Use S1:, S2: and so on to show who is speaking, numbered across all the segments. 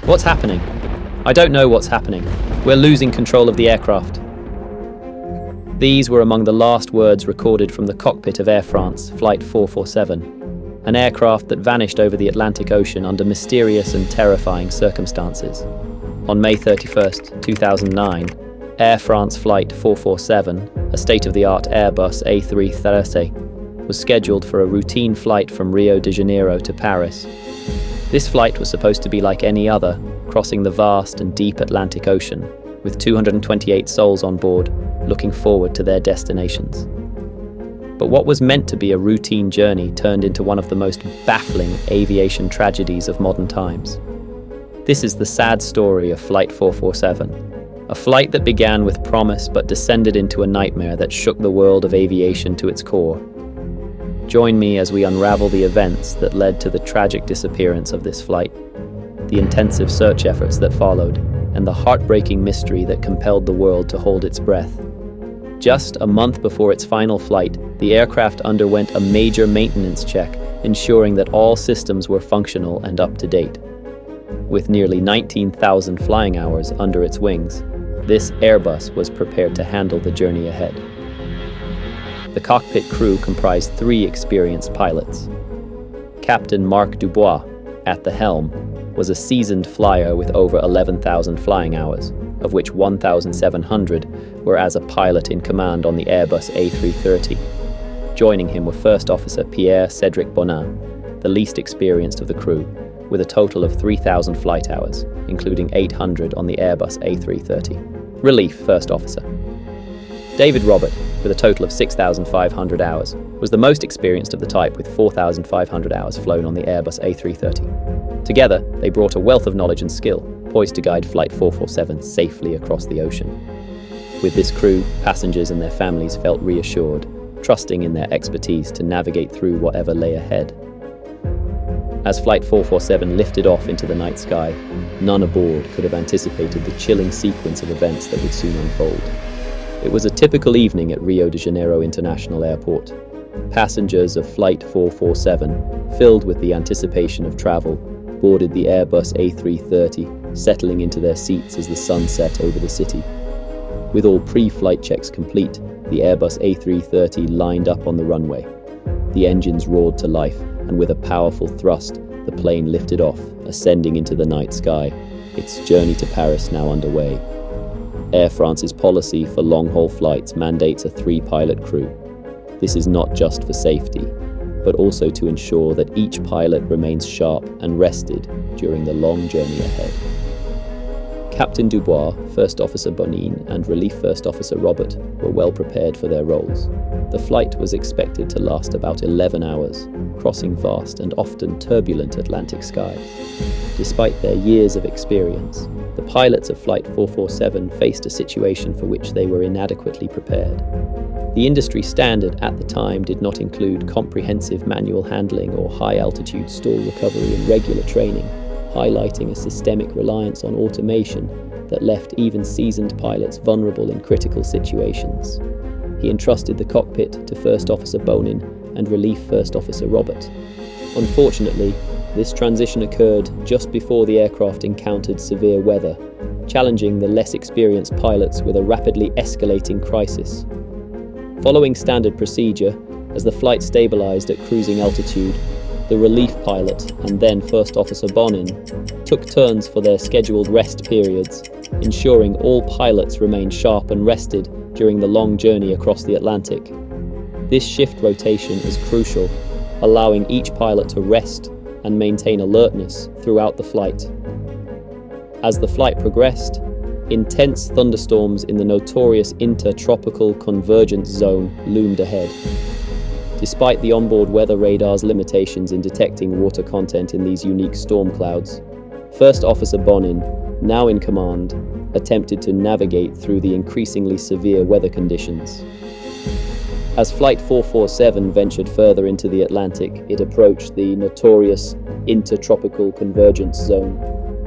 S1: What's happening? I don't know what's happening. We're losing control of the aircraft. These were among the last words recorded from the cockpit of Air France Flight 447, an aircraft that vanished over the Atlantic Ocean under mysterious and terrifying circumstances. On May 31st, 2009, Air France Flight 447, a state-of-the-art Airbus A330, was scheduled for a routine flight from Rio de Janeiro to Paris. This flight was supposed to be like any other, crossing the vast and deep Atlantic Ocean, with 228 souls on board, looking forward to their destinations. But what was meant to be a routine journey turned into one of the most baffling aviation tragedies of modern times. This is the sad story of Flight 447, a flight that began with promise but descended into a nightmare that shook the world of aviation to its core. Join me as we unravel the events that led to the tragic disappearance of this flight, the intensive search efforts that followed, and the heartbreaking mystery that compelled the world to hold its breath. Just a month before its final flight, the aircraft underwent a major maintenance check, ensuring that all systems were functional and up to date. With nearly 19,000 flying hours under its wings, this Airbus was prepared to handle the journey ahead. The cockpit crew comprised 3 experienced pilots. Captain Marc Dubois, at the helm, was a seasoned flyer with over 11,000 flying hours, of which 1,700 were as a pilot in command on the Airbus A330. Joining him were First Officer Pierre-Cédric Bonin, the least experienced of the crew, with a total of 3,000 flight hours, including 800 on the Airbus A330. Relief First Officer. David Robert, with a total of 6,500 hours, was the most experienced of the type with 4,500 hours flown on the Airbus A330. Together, they brought a wealth of knowledge and skill, poised to guide Flight 447 safely across the ocean. With this crew, passengers and their families felt reassured, trusting in their expertise to navigate through whatever lay ahead. As Flight 447 lifted off into the night sky, none aboard could have anticipated the chilling sequence of events that would soon unfold. It was a typical evening at Rio de Janeiro International Airport. Passengers of Flight 447, filled with the anticipation of travel, boarded the Airbus A330, settling into their seats as the sun set over the city. With all pre-flight checks complete, the Airbus A330 lined up on the runway. The engines roared to life, and with a powerful thrust, the plane lifted off, ascending into the night sky, its journey to Paris now underway. Air France's policy for long-haul flights mandates a 3-pilot crew. This is not just for safety, but also to ensure that each pilot remains sharp and rested during the long journey ahead. Captain Dubois, First Officer Bonin, and Relief First Officer Robert were well prepared for their roles. The flight was expected to last about 11 hours, crossing vast and often turbulent Atlantic skies. Despite their years of experience, the pilots of Flight 447 faced a situation for which they were inadequately prepared. The industry standard at the time did not include comprehensive manual handling or high-altitude stall recovery and regular training, highlighting a systemic reliance on automation that left even seasoned pilots vulnerable in critical situations. He entrusted the cockpit to First Officer Bonin and Relief First Officer Robert. Unfortunately, this transition occurred just before the aircraft encountered severe weather, challenging the less experienced pilots with a rapidly escalating crisis. Following standard procedure, as the flight stabilized at cruising altitude, the relief pilot and then First Officer Bonin took turns for their scheduled rest periods, ensuring all pilots remained sharp and rested during the long journey across the Atlantic. This shift rotation is crucial, allowing each pilot to rest and maintain alertness throughout the flight. As the flight progressed, intense thunderstorms in the notorious intertropical convergence zone loomed ahead. Despite the onboard weather radar's limitations in detecting water content in these unique storm clouds, First Officer Bonin, now in command, attempted to navigate through the increasingly severe weather conditions. As Flight 447 ventured further into the Atlantic, it approached the notorious intertropical convergence zone,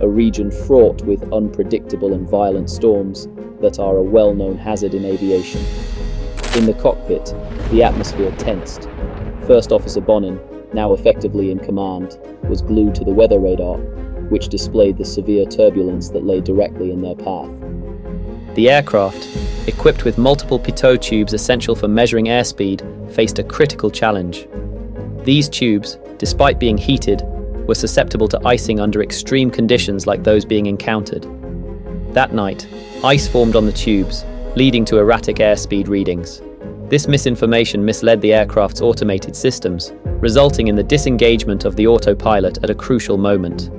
S1: a region fraught with unpredictable and violent storms that are a well-known hazard in aviation. In the cockpit, the atmosphere tensed. First Officer Bonin, now effectively in command, was glued to the weather radar, which displayed the severe turbulence that lay directly in their path. The aircraft, equipped with multiple pitot tubes essential for measuring airspeed, faced a critical challenge. These tubes, despite being heated, were susceptible to icing under extreme conditions like those being encountered. That night, ice formed on the tubes, leading to erratic airspeed readings. This misinformation misled the aircraft's automated systems, resulting in the disengagement of the autopilot at a crucial moment.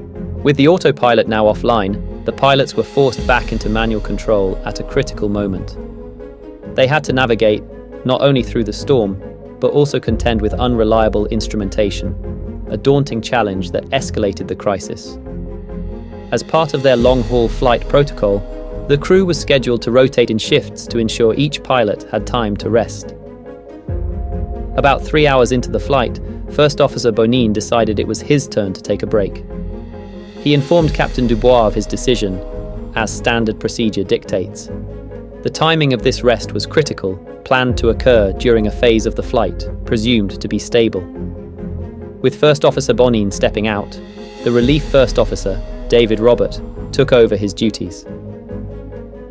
S1: With the autopilot now offline, the pilots were forced back into manual control at a critical moment. They had to navigate not only through the storm, but also contend with unreliable instrumentation, a daunting challenge that escalated the crisis. As part of their long-haul flight protocol, the crew was scheduled to rotate in shifts to ensure each pilot had time to rest. About 3 hours into the flight, First Officer Bonin decided it was his turn to take a break. He informed Captain Dubois of his decision, as standard procedure dictates. The timing of this rest was critical, planned to occur during a phase of the flight, presumed to be stable. With First Officer Bonin stepping out, the relief First Officer, David Robert, took over his duties.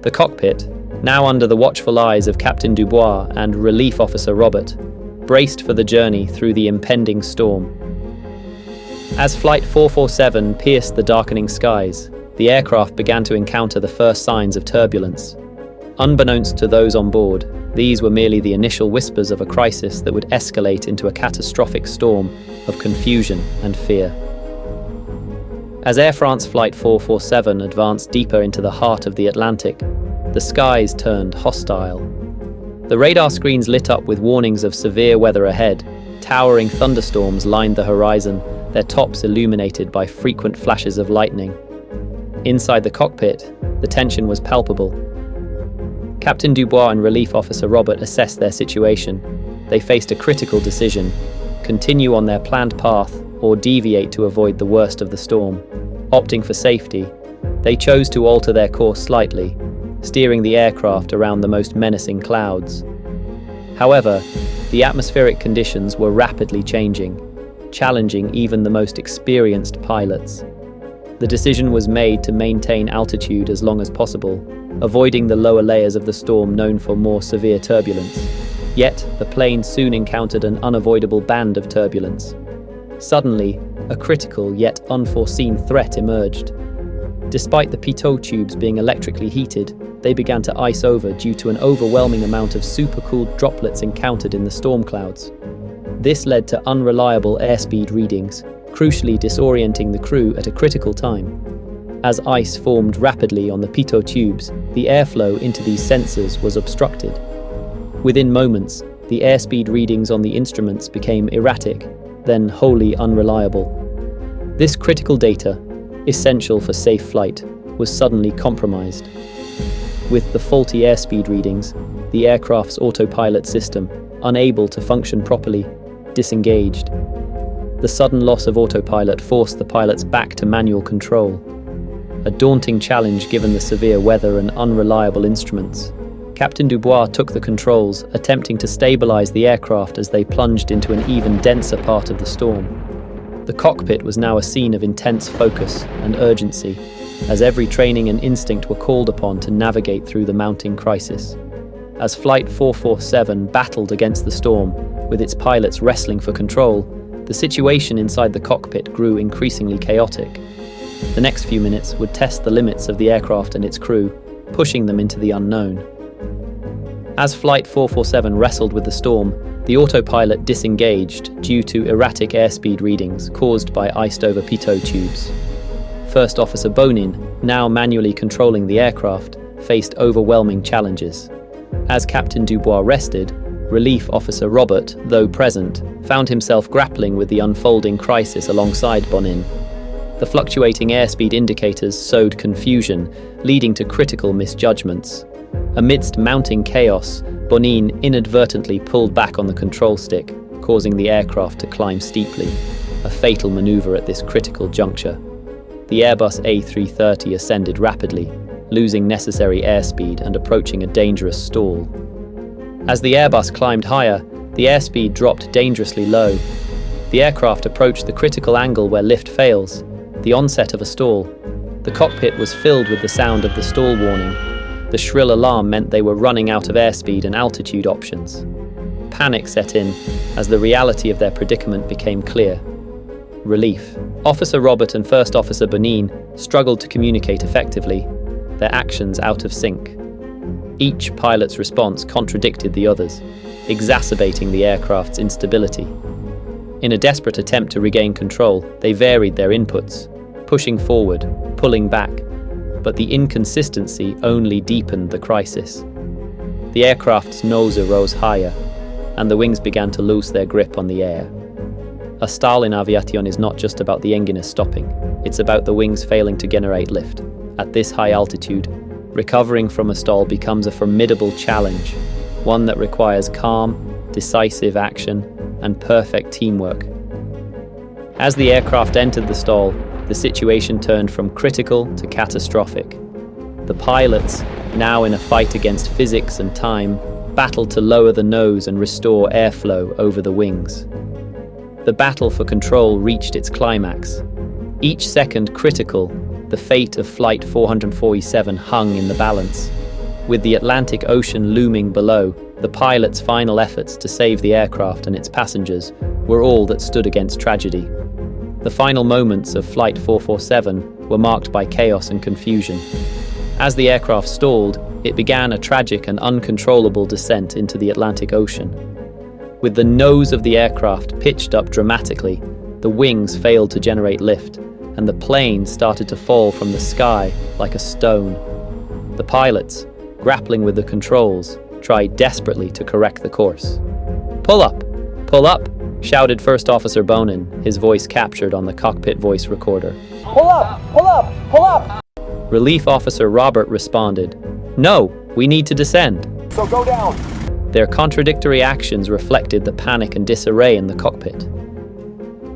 S1: The cockpit, now under the watchful eyes of Captain Dubois and Relief Officer Robert, braced for the journey through the impending storm. As Flight 447 pierced the darkening skies, the aircraft began to encounter the first signs of turbulence. Unbeknownst to those on board, these were merely the initial whispers of a crisis that would escalate into a catastrophic storm of confusion and fear. As Air France Flight 447 advanced deeper into the heart of the Atlantic, the skies turned hostile. The radar screens lit up with warnings of severe weather ahead. Towering thunderstorms lined the horizon, their tops illuminated by frequent flashes of lightning. Inside the cockpit, the tension was palpable. Captain Dubois and Relief Officer Robert assessed their situation. They faced a critical decision: continue on their planned path or deviate to avoid the worst of the storm. Opting for safety, they chose to alter their course slightly, steering the aircraft around the most menacing clouds. However, the atmospheric conditions were rapidly changing, challenging even the most experienced pilots. The decision was made to maintain altitude as long as possible, avoiding the lower layers of the storm known for more severe turbulence. Yet, the plane soon encountered an unavoidable band of turbulence. Suddenly, a critical yet unforeseen threat emerged. Despite the pitot tubes being electrically heated, they began to ice over due to an overwhelming amount of supercooled droplets encountered in the storm clouds. This led to unreliable airspeed readings, crucially disorienting the crew at a critical time. As ice formed rapidly on the pitot tubes, the airflow into these sensors was obstructed. Within moments, the airspeed readings on the instruments became erratic, then wholly unreliable. This critical data, essential for safe flight, was suddenly compromised. With the faulty airspeed readings, the aircraft's autopilot system, unable to function properly, disengaged. The sudden loss of autopilot forced the pilots back to manual control, a daunting challenge given the severe weather and unreliable instruments. Captain Dubois took the controls, attempting to stabilize the aircraft as they plunged into an even denser part of the storm. The cockpit was now a scene of intense focus and urgency, as every training and instinct were called upon to navigate through the mounting crisis. As Flight 447 battled against the storm, with its pilots wrestling for control, the situation inside the cockpit grew increasingly chaotic. The next few minutes would test the limits of the aircraft and its crew, pushing them into the unknown. As Flight 447 wrestled with the storm, the autopilot disengaged due to erratic airspeed readings caused by iced-over pitot tubes. First Officer Bonin, now manually controlling the aircraft, faced overwhelming challenges. As Captain Dubois rested, Relief Officer Robert, though present, found himself grappling with the unfolding crisis alongside Bonin. The fluctuating airspeed indicators sowed confusion, leading to critical misjudgments. Amidst mounting chaos, Bonin inadvertently pulled back on the control stick, causing the aircraft to climb steeply, a fatal maneuver at this critical juncture. The Airbus A330 ascended rapidly, losing necessary airspeed and approaching a dangerous stall. As the Airbus climbed higher, the airspeed dropped dangerously low. The aircraft approached the critical angle where lift fails. the onset of a stall. The cockpit was filled with the sound of the stall warning. The shrill alarm meant they were running out of airspeed and altitude options. Panic set in as the reality of their predicament became clear. Relief. Officer Robert and First Officer Benin struggled to communicate effectively, their actions out of sync. Each pilot's response contradicted the others, exacerbating the aircraft's instability. In a desperate attempt to regain control, they varied their inputs, pushing forward, pulling back, but the inconsistency only deepened the crisis. The aircraft's nose rose higher, and the wings began to lose their grip on the air. A stall in aviation is not just about the engine stopping, it's about the wings failing to generate lift. At this high altitude, recovering from a stall becomes a formidable challenge, one that requires calm, decisive action, and perfect teamwork. As the aircraft entered the stall, the situation turned from critical to catastrophic. The pilots, now in a fight against physics and time, battled to lower the nose and restore airflow over the wings. The battle for control reached its climax. Each second critical, the fate of Flight 447 hung in the balance. With the Atlantic Ocean looming below, the pilots' final efforts to save the aircraft and its passengers were all that stood against tragedy. The final moments of Flight 447 were marked by chaos and confusion. As the aircraft stalled, it began a tragic and uncontrollable descent into the Atlantic Ocean. With the nose of the aircraft pitched up dramatically, the wings failed to generate lift, and the plane started to fall from the sky like a stone. The pilots, grappling with the controls, tried desperately to correct the course. "Pull up! Pull up!" shouted First Officer Bonin, his voice captured on the cockpit voice recorder.
S2: "Pull up! Pull up! Pull up!"
S1: Relief Officer Robert responded, "No, we need to descend."
S2: "So go down."
S1: Their contradictory actions reflected the panic and disarray in the cockpit.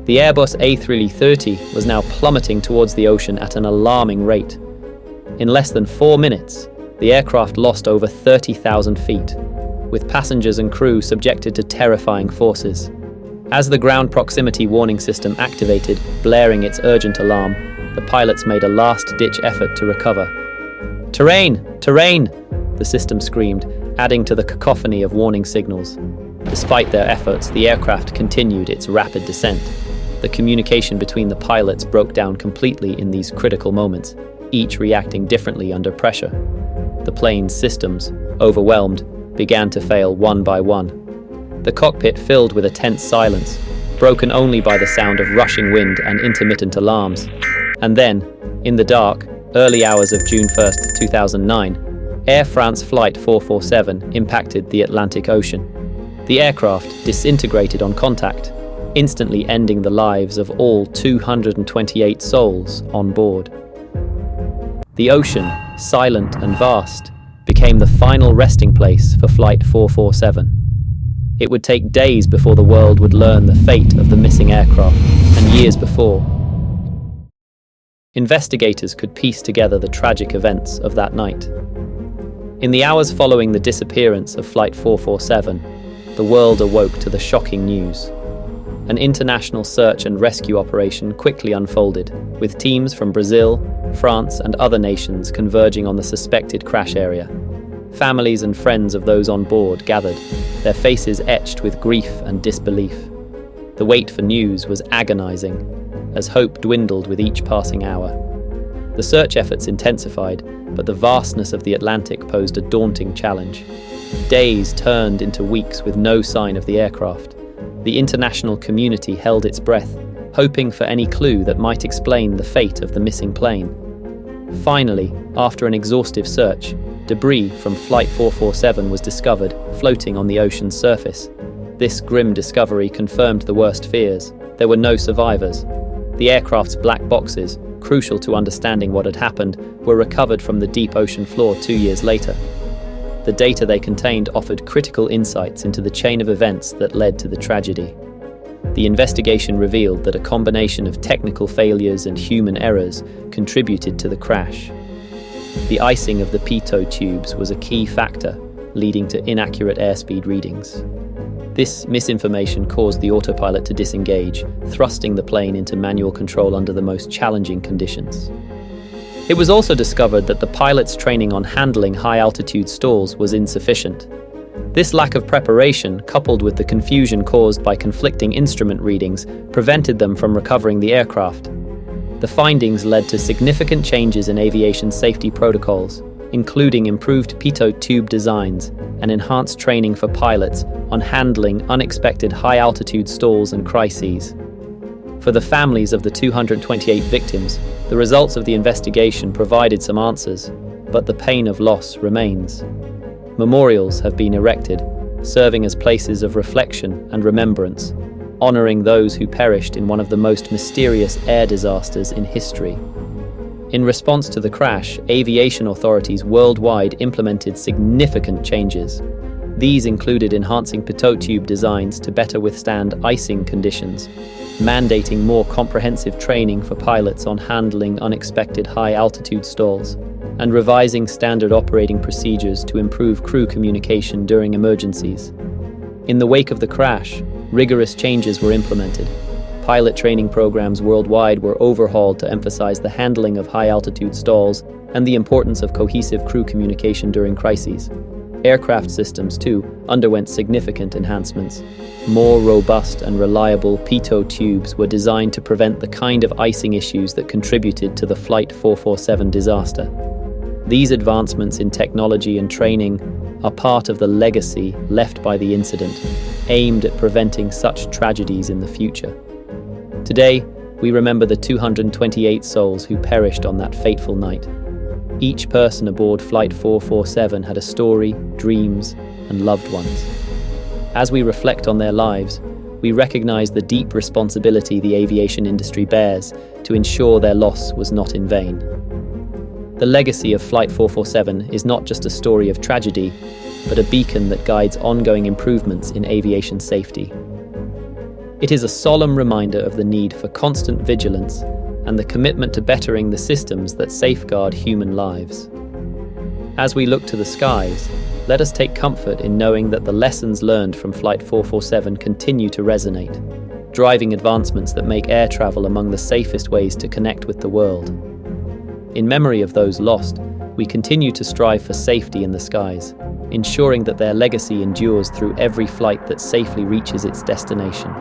S1: The Airbus A330 was now plummeting towards the ocean at an alarming rate. In less than 4 minutes, the aircraft lost over 30,000 feet, with passengers and crew subjected to terrifying forces. As the ground proximity warning system activated, blaring its urgent alarm, the pilots made a last-ditch effort to recover. "Terrain! Terrain!" the system screamed, adding to the cacophony of warning signals. Despite their efforts, the aircraft continued its rapid descent. The communication between the pilots broke down completely in these critical moments, each reacting differently under pressure. The plane's systems, overwhelmed, began to fail one by one. The cockpit filled with a tense silence, broken only by the sound of rushing wind and intermittent alarms. And then, in the dark, early hours of June 1st, 2009, Air France Flight 447 impacted the Atlantic Ocean. The aircraft disintegrated on contact, instantly ending the lives of all 228 souls on board. The ocean, silent and vast, became the final resting place for Flight 447. It would take days before the world would learn the fate of the missing aircraft, and years before. Investigators could piece together the tragic events of that night. In the hours following the disappearance of Flight 447, the world awoke to the shocking news. An international search and rescue operation quickly unfolded, with teams from Brazil, France, and other nations converging on the suspected crash area. Families and friends of those on board gathered, their faces etched with grief and disbelief. The wait for news was agonizing, as hope dwindled with each passing hour. The search efforts intensified, but the vastness of the Atlantic posed a daunting challenge. Days turned into weeks with no sign of the aircraft. The international community held its breath, hoping for any clue that might explain the fate of the missing plane. Finally, after an exhaustive search, debris from Flight 447 was discovered, floating on the ocean's surface. This grim discovery confirmed the worst fears. There were no survivors. The aircraft's black boxes, crucial to understanding what had happened, were recovered from the deep ocean floor 2 years later. The data they contained offered critical insights into the chain of events that led to the tragedy. The investigation revealed that a combination of technical failures and human errors contributed to the crash. The icing of the pitot tubes was a key factor, leading to inaccurate airspeed readings. This misinformation caused the autopilot to disengage, thrusting the plane into manual control under the most challenging conditions. It was also discovered that the pilot's training on handling high-altitude stalls was insufficient. This lack of preparation, coupled with the confusion caused by conflicting instrument readings, prevented them from recovering the aircraft. The findings led to significant changes in aviation safety protocols, including improved pitot tube designs and enhanced training for pilots on handling unexpected high-altitude stalls and crises. For the families of the 228 victims, the results of the investigation provided some answers, but the pain of loss remains. Memorials have been erected, serving as places of reflection and remembrance, honoring those who perished in one of the most mysterious air disasters in history. In response to the crash, aviation authorities worldwide implemented significant changes. These included enhancing pitot tube designs to better withstand icing conditions, mandating more comprehensive training for pilots on handling unexpected high-altitude stalls, and revising standard operating procedures to improve crew communication during emergencies. In the wake of the crash, rigorous changes were implemented. Pilot training programs worldwide were overhauled to emphasize the handling of high-altitude stalls and the importance of cohesive crew communication during crises. Aircraft systems, too, underwent significant enhancements. More robust and reliable pitot tubes were designed to prevent the kind of icing issues that contributed to the Flight 447 disaster. These advancements in technology and training are part of the legacy left by the incident, aimed at preventing such tragedies in the future. Today, we remember the 228 souls who perished on that fateful night. Each person aboard Flight 447 had a story, dreams, and loved ones. As we reflect on their lives, we recognize the deep responsibility the aviation industry bears to ensure their loss was not in vain. The legacy of Flight 447 is not just a story of tragedy, but a beacon that guides ongoing improvements in aviation safety. It is a solemn reminder of the need for constant vigilance and the commitment to bettering the systems that safeguard human lives. As we look to the skies, let us take comfort in knowing that the lessons learned from Flight 447 continue to resonate, driving advancements that make air travel among the safest ways to connect with the world. In memory of those lost, we continue to strive for safety in the skies, ensuring that their legacy endures through every flight that safely reaches its destination.